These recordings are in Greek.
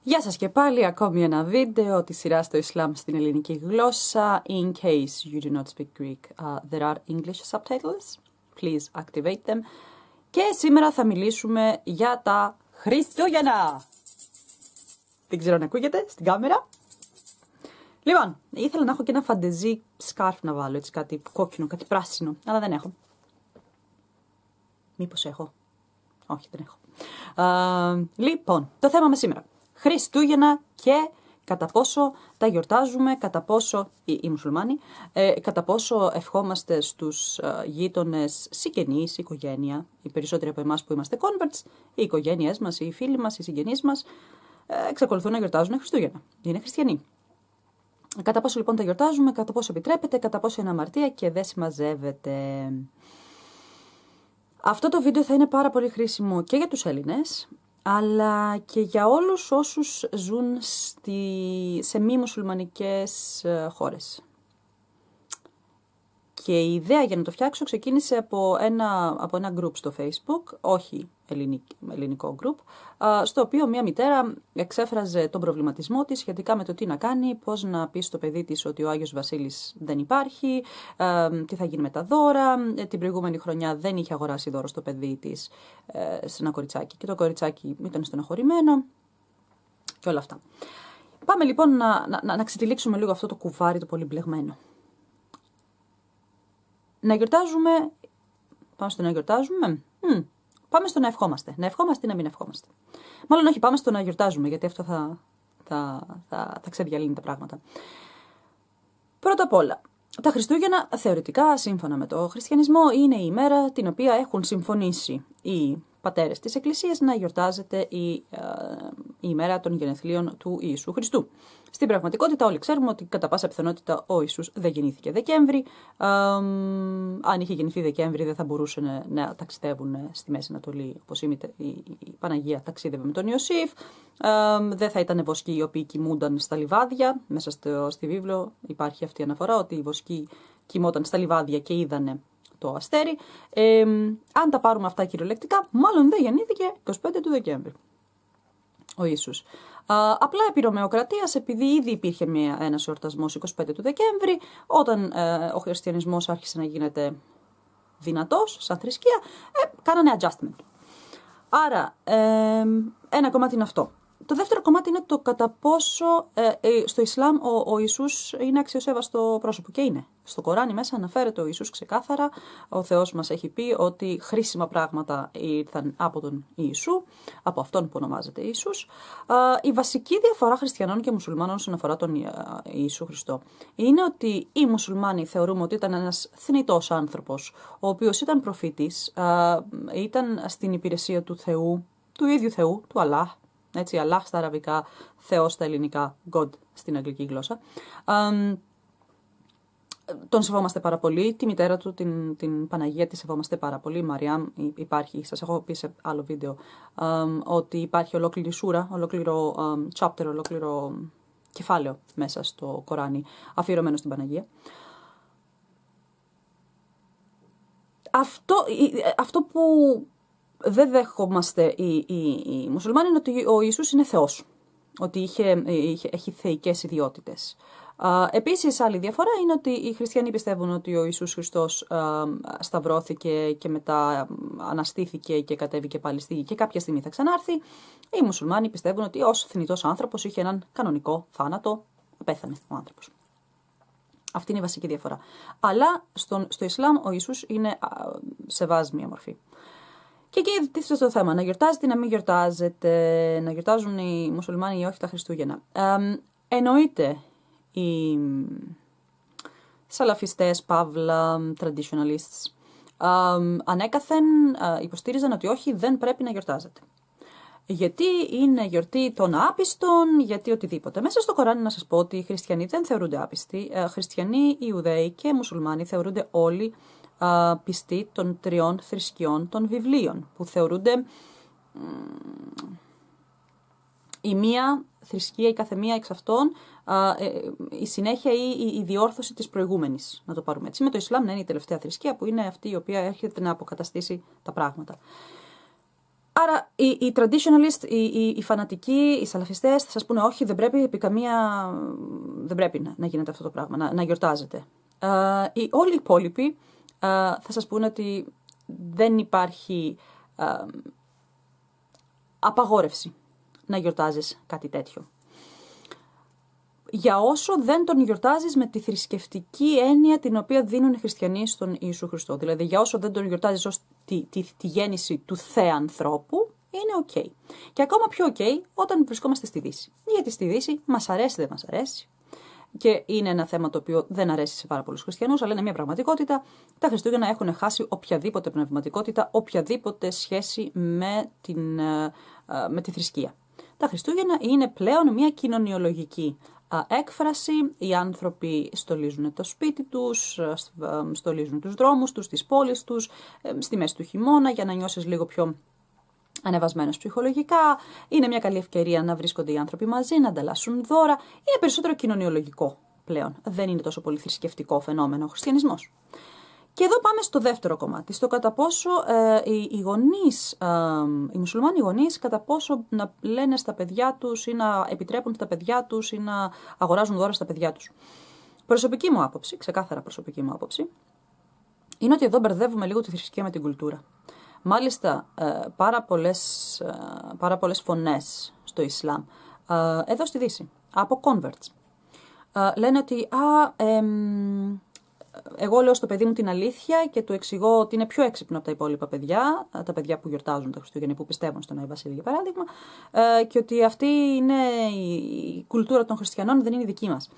Γεια σας και πάλι, ακόμη ένα βίντεο της σειράς στο Ισλάμ στην ελληνική γλώσσα. In case you do not speak Greek, there are English subtitles. Please activate them. Και σήμερα θα μιλήσουμε για τα Χριστούγεννα. Δεν ξέρω αν ακούγεται στην κάμερα. Λοιπόν, ήθελα να έχω και ένα φαντεζή σκάρφ να βάλω, έτσι κάτι κόκκινο, κάτι πράσινο, αλλά δεν έχω. Μήπως έχω? Όχι, δεν έχω. Λοιπόν, το θέμα μας σήμερα. Χριστούγεννα και κατά πόσο τα γιορτάζουμε, κατά πόσο, οι μουσουλμάνοι, κατά πόσο ευχόμαστε στους γείτονες, συγγενείς, οικογένεια, οι περισσότεροι από εμάς που είμαστε converts, οι οικογένειές μας, οι φίλοι μας, οι συγγενείς μας, εξακολουθούν να γιορτάζουν Χριστούγεννα. Είναι χριστιανοί. Κατά πόσο λοιπόν τα γιορτάζουμε, κατά πόσο επιτρέπεται, κατά πόσο είναι αμαρτία και δεν συμμαζεύεται. Αυτό το βίντεο θα είναι πάρα πολύ χρήσιμο και για τους Έλληνες, αλλά και για όλους όσους ζουν σε μη μουσουλμανικές χώρες. Και η ιδέα για να το φτιάξω ξεκίνησε από ένα group στο Facebook, όχι ελληνικό group, στο οποίο μια μητέρα εξέφραζε τον προβληματισμό της σχετικά με το τι να κάνει, πώς να πει στο παιδί της ότι ο Άγιος Βασίλης δεν υπάρχει, τι θα γίνει με τα δώρα. Την προηγούμενη χρονιά δεν είχε αγοράσει δώρο στο παιδί της σε ένα κοριτσάκι και το κοριτσάκι ήταν στεναχωρημένο και όλα αυτά. Πάμε λοιπόν να ξετυλίξουμε λίγο αυτό το κουβάρι το πολύ μπλεγμένο. Να γιορτάζουμε, πάμε στο να γιορτάζουμε, πάμε στο να ευχόμαστε. Να ευχόμαστε ή να μην ευχόμαστε. Μάλλον όχι, πάμε στο να γιορτάζουμε, γιατί αυτό θα ξεδιαλύνει τα πράγματα. Πρώτα απ' όλα, τα Χριστούγεννα θεωρητικά, σύμφωνα με το χριστιανισμό, είναι η ημέρα την οποία έχουν συμφωνήσει οι πατέρες της Εκκλησίας να γιορτάζεται η ημέρα των γενεθλίων του Ιησού Χριστού. Στην πραγματικότητα όλοι ξέρουμε ότι κατά πάσα πιθανότητα ο Ιησούς δεν γεννήθηκε Δεκέμβρη. Αν είχε γεννηθεί Δεκέμβρη δεν θα μπορούσαν να ταξιδεύουν στη Μέση Ανατολή όπως η Παναγία ταξίδευε με τον Ιωσήφ. Δεν θα ήταν βοσκοί οι οποίοι κοιμούνταν στα λιβάδια. Μέσα στη βίβλο υπάρχει αυτή η αναφορά ότι οι βοσκοί κοιμόταν στα λιβάδια και είδανε το αστέρι. Αν τα πάρουμε αυτά κυριολεκτικά, μάλλον δεν γεννήθηκε 25 του Δεκέμβρη ο Ιησούς. Απλά επί Ρωμαιοκρατίας, επειδή ήδη υπήρχε ένας εορτασμός 25 του Δεκέμβρη, όταν ο χριστιανισμός άρχισε να γίνεται δυνατός σαν θρησκεία, κάνανε adjustment. Άρα, ένα κομμάτι είναι αυτό. Το δεύτερο κομμάτι είναι το κατά πόσο στο Ισλάμ ο Ιησούς είναι αξιοσέβαστο πρόσωπο. Και είναι. Στο Κοράνι μέσα αναφέρεται ο Ιησούς ξεκάθαρα. Ο Θεός μας έχει πει ότι χρήσιμα πράγματα ήρθαν από τον Ιησού, από αυτόν που ονομάζεται Ιησούς. Η βασική διαφορά χριστιανών και μουσουλμάνων όσον αφορά τον Ιησού Χριστό είναι ότι οι μουσουλμάνοι θεωρούμε ότι ήταν ένας θνητός άνθρωπος, ο οποίος ήταν προφήτης, ήταν στην υπηρεσία του Θεού, του ίδιου Θεού, του Αλλάχ. Έτσι, Αλλάχ στα αραβικά, Θεός στα ελληνικά, God στην αγγλική γλώσσα. Τον σεβόμαστε πάρα πολύ, τη μητέρα του, την Παναγία, τη σεβόμαστε πάρα πολύ. Μαριάμ υπάρχει, σας έχω πει σε άλλο βίντεο, ότι υπάρχει ολόκληρη σούρα, ολόκληρο chapter, ολόκληρο κεφάλαιο μέσα στο Κοράνι, αφιερωμένο στην Παναγία. Αυτό που δεν δέχομαστε οι μουσουλμάνοι είναι ότι ο Ιησούς είναι Θεός, ότι έχει θεϊκές ιδιότητες. Επίσης, άλλη διαφορά είναι ότι οι χριστιανοί πιστεύουν ότι ο Ιησούς Χριστός σταυρώθηκε και μετά αναστήθηκε και κατέβηκε πάλι στη γη και κάποια στιγμή θα ξανάρθει. Οι μουσουλμάνοι πιστεύουν ότι ως θνητός άνθρωπος είχε έναν κανονικό θάνατο, πέθανε ο άνθρωπος. Αυτή είναι η βασική διαφορά. Αλλά στο Ισλάμ ο Ιησούς είναι σε βάσμια μορφή. Και εκεί τίθεται στο θέμα, να γιορτάζετε ή να μην γιορτάζετε, να γιορτάζουν οι μουσουλμάνοι ή όχι τα Χριστούγεννα. Εννοείται οι σαλαφιστές, παύλα, traditionalists, ανέκαθεν υποστήριζαν ότι όχι, δεν πρέπει να γιορτάζετε. Γιατί είναι γιορτή των άπιστων, γιατί οτιδήποτε. Μέσα στο Κοράνι να σας πω ότι οι χριστιανοί δεν θεωρούνται άπιστοι. Χριστιανοί, Ιουδαίοι και μουσουλμάνοι θεωρούνται όλοι πιστοί των τριών θρησκειών των βιβλίων, που θεωρούνται η μία θρησκεία, η καθεμία εξ αυτών, η συνέχεια ή η διόρθωση της προηγούμενης, να το πάρουμε έτσι. Με το Ισλάμ να είναι η τελευταία θρησκεία που είναι αυτή η οποία έρχεται να αποκαταστήσει τα πράγματα. Άρα οι traditionalists, οι φανατικοί, οι σαλαφιστές θα σας πούνε όχι, δεν πρέπει να γίνεται αυτό το πράγμα, να γιορτάζετε. Όλοι οι υπόλοιποι θα σας πούνε ότι δεν υπάρχει απαγόρευση να γιορτάζεις κάτι τέτοιο. Για όσο δεν τον γιορτάζεις με τη θρησκευτική έννοια την οποία δίνουν οι χριστιανοί στον Ιησού Χριστό. Δηλαδή για όσο δεν τον γιορτάζεις ως τη γέννηση του θεανθρώπου, είναι ok. Και ακόμα πιο ok όταν βρισκόμαστε στη Δύση. Γιατί στη Δύση μας αρέσει, δεν μας αρέσει. Και είναι ένα θέμα το οποίο δεν αρέσει σε πάρα πολλούς χριστιανούς, αλλά είναι μια πραγματικότητα. Τα Χριστούγεννα έχουν χάσει οποιαδήποτε πνευματικότητα, οποιαδήποτε σχέση με τη θρησκεία. Τα Χριστούγεννα είναι πλέον μια κοινωνιολογική έκφραση. Οι άνθρωποι στολίζουν το σπίτι τους, στολίζουν τους δρόμους τους, τις πόλεις τους, στη μέση του χειμώνα για να νιώσεις λίγο πιο ανεβασμένος ψυχολογικά. Είναι μια καλή ευκαιρία να βρίσκονται οι άνθρωποι μαζί, να ανταλλάσσουν δώρα. Είναι περισσότερο κοινωνιολογικό πλέον. Δεν είναι τόσο πολύ θρησκευτικό φαινόμενο ο χριστιανισμός. Και εδώ πάμε στο δεύτερο κομμάτι, στο κατά πόσο οι μουσουλμάνοι γονείς κατά πόσο να λένε στα παιδιά τους ή να επιτρέπουν στα παιδιά τους ή να αγοράζουν δώρα στα παιδιά τους. Προσωπική μου άποψη, ξεκάθαρα προσωπική μου άποψη, είναι ότι εδώ μπερδεύουμε λίγο τη θρησκεία με την κουλτούρα. Μάλιστα, πάρα πολλές φωνές στο Ισλάμ, εδώ στη Δύση, από converts, λένε ότι εγώ λέω στο παιδί μου την αλήθεια και του εξηγώ ότι είναι πιο έξυπνο από τα υπόλοιπα παιδιά, τα παιδιά που γιορτάζουν τα Χριστούγεννα, που πιστεύουν στον Άη Βασίλη για παράδειγμα, και ότι αυτή είναι η κουλτούρα των χριστιανών, δεν είναι η δική μας.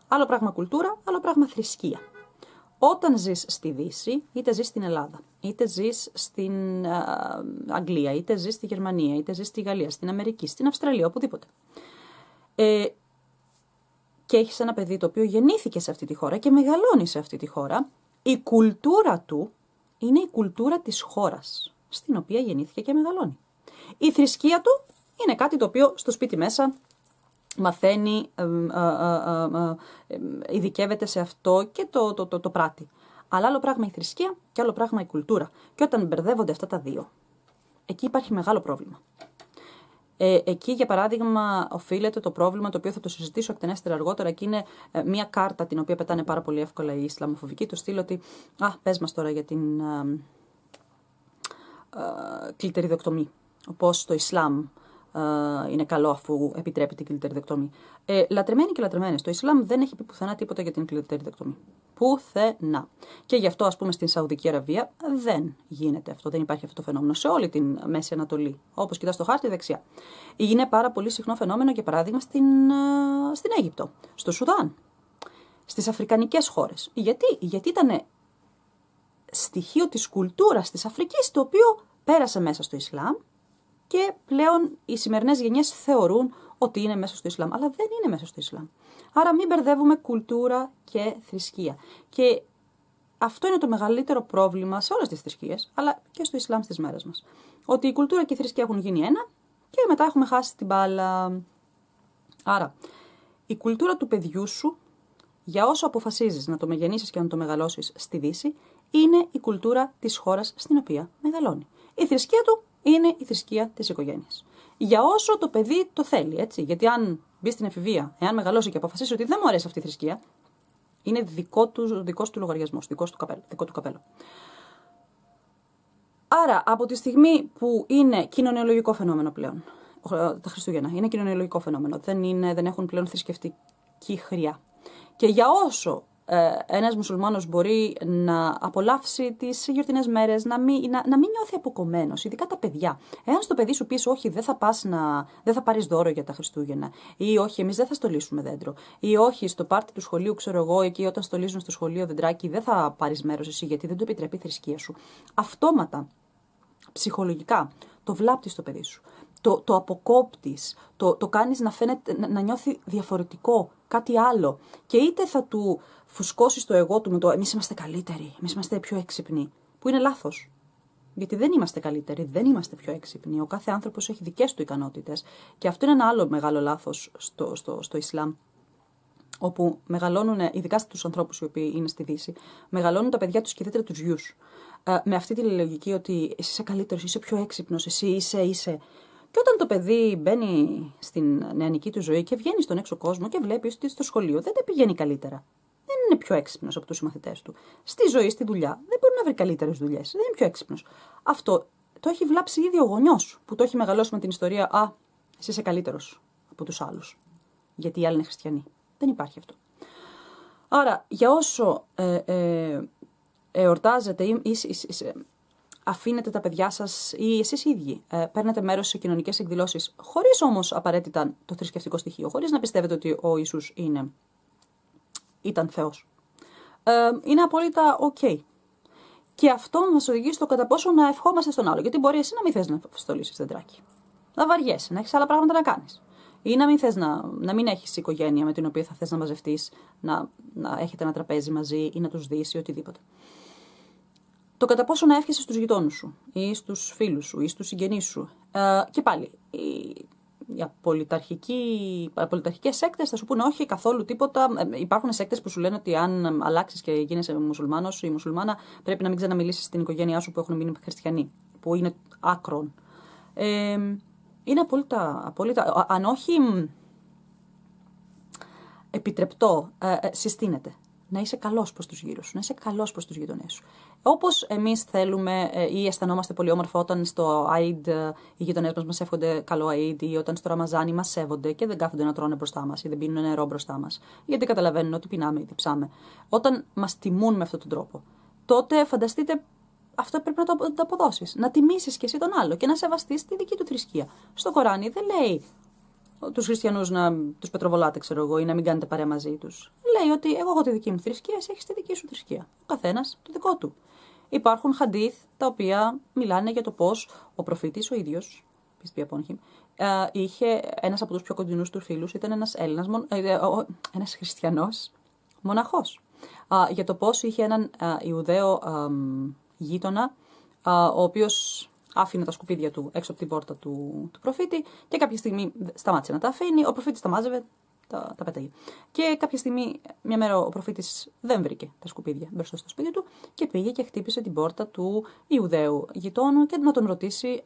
Άλλο πράγμα κουλτούρα, άλλο πράγμα θρησκεία. Όταν ζεις στη Δύση, είτε ζεις στην Ελλάδα, είτε ζεις στην Αγγλία, είτε ζεις στη Γερμανία, είτε ζεις στη Γαλλία, στην Αμερική, στην Αυστραλία, οπουδήποτε. Και έχεις ένα παιδί το οποίο γεννήθηκε σε αυτή τη χώρα και μεγαλώνει σε αυτή τη χώρα, η κουλτούρα του είναι η κουλτούρα της χώρας στην οποία γεννήθηκε και μεγαλώνει. Η θρησκεία του είναι κάτι το οποίο στο σπίτι μέσα μαθαίνει, ειδικεύεται σε αυτό και το πράττει. Αλλά άλλο πράγμα η θρησκεία και άλλο πράγμα η κουλτούρα. Και όταν μπερδεύονται αυτά τα δύο, εκεί υπάρχει μεγάλο πρόβλημα. Εκεί, για παράδειγμα, οφείλεται το πρόβλημα, το οποίο θα το συζητήσω εκτενέστερα αργότερα, και είναι μια κάρτα την οποία πετάνε πάρα πολύ εύκολα οι Ισλαμοφοβικοί, του στυλ ότι πες μας τώρα για την κλιτεριδοκτομή. Πώς το Ισλάμ είναι καλό αφού επιτρέπει την κλιτεριδοκτομή. Λατρεμένοι και λατρεμένες, το Ισλάμ δεν έχει πει πουθενά τίποτα για την κλιτεριδοκτομή. Πουθενά. Και γι' αυτό, ας πούμε, στην Σαουδική Αραβία δεν γίνεται αυτό, δεν υπάρχει αυτό το φαινόμενο σε όλη την Μέση Ανατολή. Όπως κοιτάς στο χάρτη δεξιά. Είναι πάρα πολύ συχνό φαινόμενο, για παράδειγμα, στην Αίγυπτο, στο Σουδάν, στις αφρικανικές χώρες. Γιατί ήταν στοιχείο της κουλτούρας της Αφρικής, το οποίο πέρασε μέσα στο Ισλάμ και πλέον οι σημερινές γενιές θεωρούν ότι είναι μέσα στο Ισλάμ, αλλά δεν είναι μέσα στο Ισλάμ. Άρα μην μπερδεύουμε κουλτούρα και θρησκεία. Και αυτό είναι το μεγαλύτερο πρόβλημα σε όλες τις θρησκείες, αλλά και στο Ισλάμ στις μέρες μας. Ότι η κουλτούρα και η θρησκεία έχουν γίνει ένα και μετά έχουμε χάσει την μπάλα. Άρα, η κουλτούρα του παιδιού σου, για όσο αποφασίζεις να το μεγεννήσεις και να το μεγαλώσεις στη Δύση, είναι η κουλτούρα της χώρας στην οποία μεγαλώνει. Η θρησκεία του είναι η θρησκεία της οικογένειας. Για όσο το παιδί το θέλει, έτσι. Γιατί αν μπει στην εφηβεία, εάν μεγαλώσει και αποφασίσει ότι δεν μου αρέσει αυτή η θρησκεία, είναι δικός του λογαριασμός, δικό του καπέλο. Άρα, από τη στιγμή που είναι κοινωνιολογικό φαινόμενο πλέον, τα Χριστούγεννα είναι κοινωνιολογικό φαινόμενο, δεν έχουν πλέον θρησκευτική χρειά. Και για όσο ένας μουσουλμάνος μπορεί να απολαύσει τις γιορτινές μέρες, να μην νιώθει αποκομμένος, ειδικά τα παιδιά. Εάν στο παιδί σου πεις όχι, δεν θα πάρεις δώρο για τα Χριστούγεννα, ή όχι, εμείς δεν θα στολίσουμε δέντρο, ή όχι, στο πάρτι του σχολείου, ξέρω εγώ, εκεί όταν στολίζουν στο σχολείο δεντράκι, δεν θα πάρεις μέρος εσύ γιατί δεν το επιτρέπει η θρησκεία σου. Αυτόματα, ψυχολογικά, το βλάπτεις το παιδί σου. Το αποκόπτεις, το κάνεις να νιώθει διαφορετικό, κάτι άλλο. Και είτε θα του φουσκώσεις το εγώ του με το εμείς είμαστε καλύτεροι, εμείς είμαστε πιο έξυπνοι, που είναι λάθος. Γιατί δεν είμαστε καλύτεροι, δεν είμαστε πιο έξυπνοι. Ο κάθε άνθρωπος έχει δικές του ικανότητες. Και αυτό είναι ένα άλλο μεγάλο λάθος στο Ισλάμ. όπου μεγαλώνουν, ειδικά στους ανθρώπους οι οποίοι είναι στη Δύση, μεγαλώνουν τα παιδιά τους και ιδιαίτερα τους γιους. Με αυτή τη λογική ότι εσύ είσαι καλύτερος, είσαι πιο έξυπνος, εσύ είσαι. Και όταν το παιδί μπαίνει στην νεανική του ζωή και βγαίνει στον έξω κόσμο και βλέπει ότι στο σχολείο δεν τα πηγαίνει καλύτερα. Δεν είναι πιο έξυπνος από τους συμμαθητές του. Στη ζωή, στη δουλειά, δεν μπορεί να βρει καλύτερες δουλειές. Δεν είναι πιο έξυπνος. Αυτό το έχει βλάψει ήδη ο γονιός που το έχει μεγαλώσει με την ιστορία. Εσύ είσαι καλύτερος από τους άλλους. Γιατί οι άλλοι είναι χριστιανοί. Δεν υπάρχει αυτό. Άρα, για όσο εορτάζετε ή αφήνετε τα παιδιά σας ή εσείς οι ίδιοι παίρνετε μέρος σε κοινωνικές εκδηλώσεις, χωρίς όμως απαραίτητα το θρησκευτικό στοιχείο, χωρίς να πιστεύετε ότι ο Ιησούς ήταν Θεός. Είναι απόλυτα ok. Και αυτό μας οδηγεί στο κατά πόσο να ευχόμαστε στον άλλο. Γιατί μπορεί εσύ να μην θες να στολίσεις δεντράκι. Να βαριέσαι, να έχεις άλλα πράγματα να κάνεις. Ή να μην θες να μην έχεις οικογένεια με την οποία θα θες να μαζευτείς, να έχετε ένα τραπέζι μαζί ή να τους δεις ή οτιδήποτε. Το κατά πόσο να εύχεσαι στους γειτόνους σου ή στους φίλους σου ή στους συγγενείς σου. Και πάλι, οι απολυταρχικές σέκτες θα σου πούνε όχι καθόλου τίποτα. Υπάρχουν σέκτες που σου λένε ότι αν αλλάξεις και γίνεσαι μουσουλμάνος ή μουσουλμάνα, πρέπει να μην ξαναμιλήσεις στην οικογένειά σου που έχουν μείνει χριστιανοί, που είναι άκρον. Είναι απόλυτα, αν όχι επιτρεπτό, συστήνεται. Να είσαι καλός προς τους γύρους σου, να είσαι καλός προς τους γειτονές σου. Όπως εμείς θέλουμε ή αισθανόμαστε πολύ όμορφα όταν στο Αΐντ οι γειτονές μας εύχονται καλό Αΐντ ή όταν στο Ραμαζάνι μας σέβονται και δεν κάθονται να τρώνε μπροστά μας ή δεν πίνουν νερό μπροστά μας, γιατί καταλαβαίνουν ότι πεινάμε ή διψάμε. Όταν μας τιμούν με αυτόν τον τρόπο, τότε φανταστείτε. Αυτό πρέπει να το αποδώσεις. Να τιμήσεις και εσύ τον άλλο και να σεβαστείς τη δική του θρησκεία. Στο Κοράνι δεν λέει τους χριστιανούς να τους πετροβολάτε, ξέρω εγώ, ή να μην κάνετε παρέα μαζί τους. Λέει ότι εγώ έχω τη δική μου θρησκεία, εσύ έχεις τη δική σου θρησκεία. Ο καθένας το δικό του. Υπάρχουν χαντίθ τα οποία μιλάνε για το πώς ο προφήτης ο ίδιος, πίστη απόνχη, είχε ένας από τους πιο κοντινούς του φίλους, ήταν ένας χριστιανός μοναχός. Για το πώς είχε έναν Ιουδαίο γείτονα, ο οποίος άφηνε τα σκουπίδια του έξω από την πόρτα του προφήτη και κάποια στιγμή σταμάτησε να τα αφήνει, ο προφήτης τα μάζευε, τα πέταγε. Και κάποια στιγμή, μια μέρα ο προφήτης δεν βρήκε τα σκουπίδια μπροστά στο σπίτι του και πήγε και χτύπησε την πόρτα του Ιουδαίου γειτόνου και να τον ρωτήσει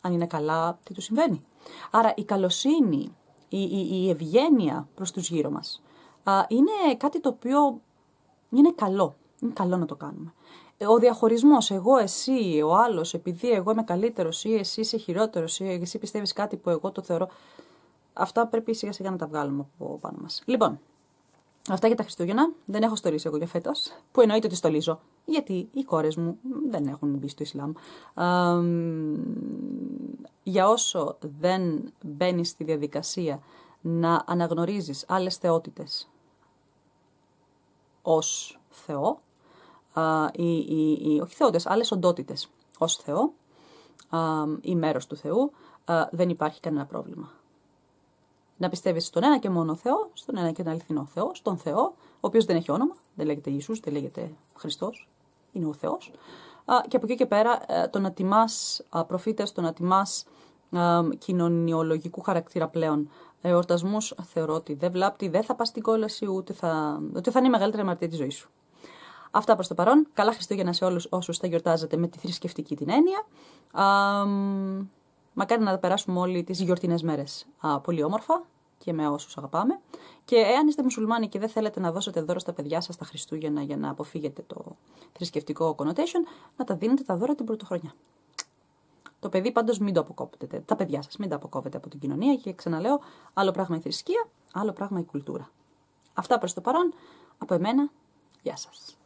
αν είναι καλά, τι του συμβαίνει. Άρα η καλοσύνη, η ευγένεια προς τους γύρω μας είναι κάτι το οποίο είναι καλό. Είναι καλό να το κάνουμε. Ο διαχωρισμός, εγώ, εσύ, ο άλλος, επειδή εγώ είμαι καλύτερος ή εσύ είσαι χειρότερος ή εσύ πιστεύεις κάτι που εγώ το θεωρώ, αυτά πρέπει σιγά σιγά να τα βγάλουμε από πάνω μας. Λοιπόν, αυτά για τα Χριστούγεννα. Δεν έχω στολίσει εγώ για φέτος, που εννοείται ότι στολίζω, γιατί οι κόρες μου δεν έχουν μπει στο Ισλάμ. Για όσο δεν μπαίνεις στη διαδικασία να αναγνωρίζεις άλλες θεότητες ως Θεό, όχι θεότητες, άλλες οντότητες ως Θεό ή μέρος του Θεού, δεν υπάρχει κανένα πρόβλημα. Να πιστεύεις στον ένα και μόνο Θεό, στον ένα και τον αληθινό Θεό, στον Θεό, ο οποίος δεν έχει όνομα, δεν λέγεται Ιησούς, δεν λέγεται Χριστός, είναι ο Θεός. Και από εκεί και πέρα το να τιμάς προφήτες, το να τιμάς κοινωνιολογικού χαρακτήρα πλέον εορτασμούς, θεωρώ ότι δεν βλάπτει, δεν θα πας στην κόλαση, ούτε θα είναι η μεγαλύτερη αμαρτία της ζωής σου. Αυτά προς το παρόν. Καλά Χριστούγεννα σε όλους όσους θα γιορτάζετε με τη θρησκευτική την έννοια. Μακάρι να περάσουμε όλοι τις γιορτινές μέρες πολύ όμορφα και με όσους αγαπάμε. Και εάν είστε μουσουλμάνοι και δεν θέλετε να δώσετε δώρο στα παιδιά σας τα Χριστούγεννα για να αποφύγετε το θρησκευτικό connotation, να τα δίνετε τα δώρα την πρωτοχρονιά. Το παιδί πάντως μην το αποκόπτετε. Τα παιδιά σας μην τα αποκόβετε από την κοινωνία και ξαναλέω, άλλο πράγμα η θρησκεία, άλλο πράγμα η κουλτούρα. Αυτά προς το παρόν. Από εμένα, γεια σας.